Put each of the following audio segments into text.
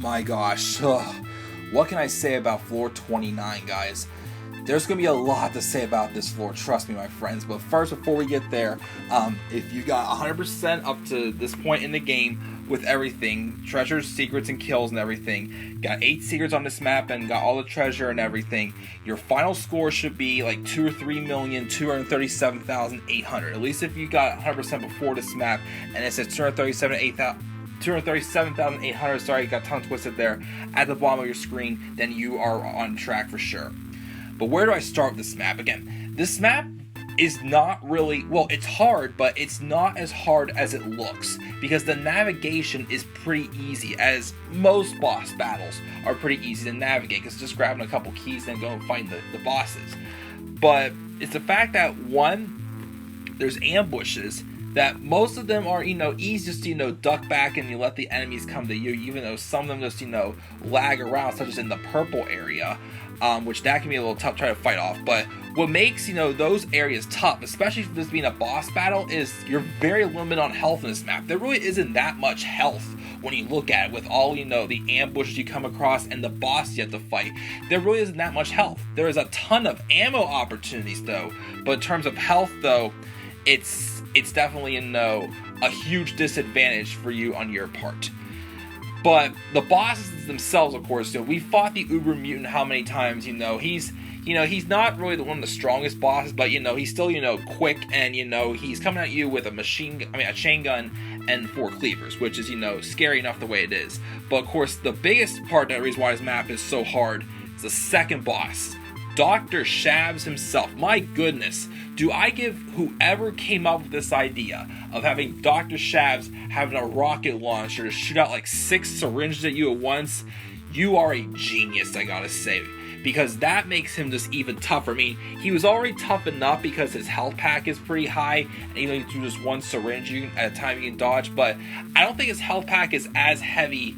My gosh, what can I say about floor 29, guys? There's going to be a lot to say about this floor, trust me, my friends. But first, before we get there, if you got 100% up to this point in the game with everything, treasures, secrets, and kills and everything, got 8 secrets on this map and got all the treasure and everything, your final score should be like 2 or 3,237,800. At least if you got 100% before this map, and it says 237,800, sorry, got tongue twisted there, at the bottom of your screen, then you are on track for sure. But where do I start with this map? Again, this map is not really, well, it's hard, but it's not as hard as it looks, because the navigation is pretty easy, as most boss battles are pretty easy to navigate, because just grabbing a couple keys and going and fighting the bosses. But it's the fact that, one, there's ambushes, that most of them are, easy just to, duck back and you let the enemies come to you, even though some of them just, lag around, such as in the purple area, which that can be a little tough to try to fight off. But what makes, those areas tough, especially for this being a boss battle, is you're very limited on health in this map. There really isn't that much health when you look at it, with all, the ambushes you come across and the boss you have to fight. There really isn't that much health. There is a ton of ammo opportunities, though, but in terms of health, though, it's definitely a huge disadvantage for you on your part. But the bosses themselves, of course, we fought the Ubermutant how many times, he's not really one of the strongest bosses, but he's still quick, and he's coming at you with a chain gun and 4 cleavers, which is scary enough the way it is. But of course, the biggest part, the reason why this map is so hard, is the second boss, Dr. Schabbs himself. My goodness, do I give whoever came up with this idea of having Dr. Schabbs having a rocket launcher to shoot out like 6 syringes at you at once, you are a genius, I gotta say. Because that makes him just even tougher. I mean, he was already tough enough because his health pack is pretty high, and even through just 1 syringe at a time you can dodge, but I don't think his health pack is as heavy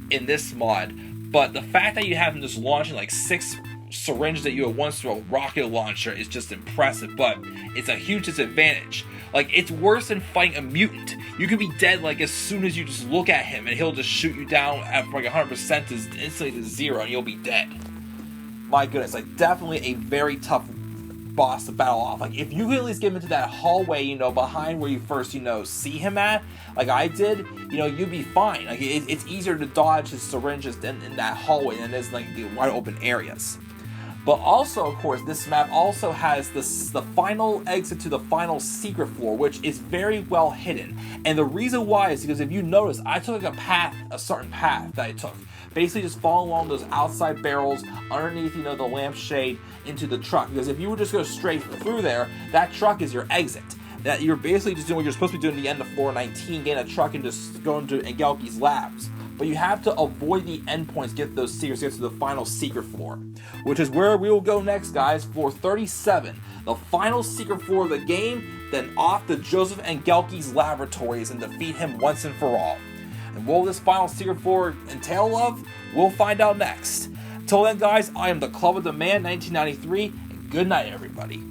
in this mod. But the fact that you have him just launching like 6 syringes at you at once through a rocket launcher is just impressive, but it's a huge disadvantage. Like, it's worse than fighting a mutant. You could be dead like as soon as you just look at him, and he'll just shoot you down at like 100% instantly to 0, and you'll be dead. My goodness, like, definitely a very tough boss to battle off. Like, if you could at least get him into that hallway, behind where you first, see him at, like I did, you'd be fine. Like, it's easier to dodge his syringes in that hallway than it is like the wide open areas. But also, of course, this map also has the final exit to the final secret floor, which is very well hidden. And the reason why is because if you notice, I took like a certain path that I took. Basically just follow along those outside barrels underneath, the lampshade into the truck. Because if you would just go straight through there, that truck is your exit. That you're basically just doing what you're supposed to be doing at the end of floor 19, getting a truck and just going to Engelke's labs. But you have to avoid the endpoints, get those secrets, get to the final secret floor. Which is where we will go next, guys. Floor 37. The final secret floor of the game, then off to Joseph Engelke's laboratories and defeat him once and for all. And what will this final secret floor entail of? We'll find out next. Until then, guys, I am the Club of the Man 1993, and good night, everybody.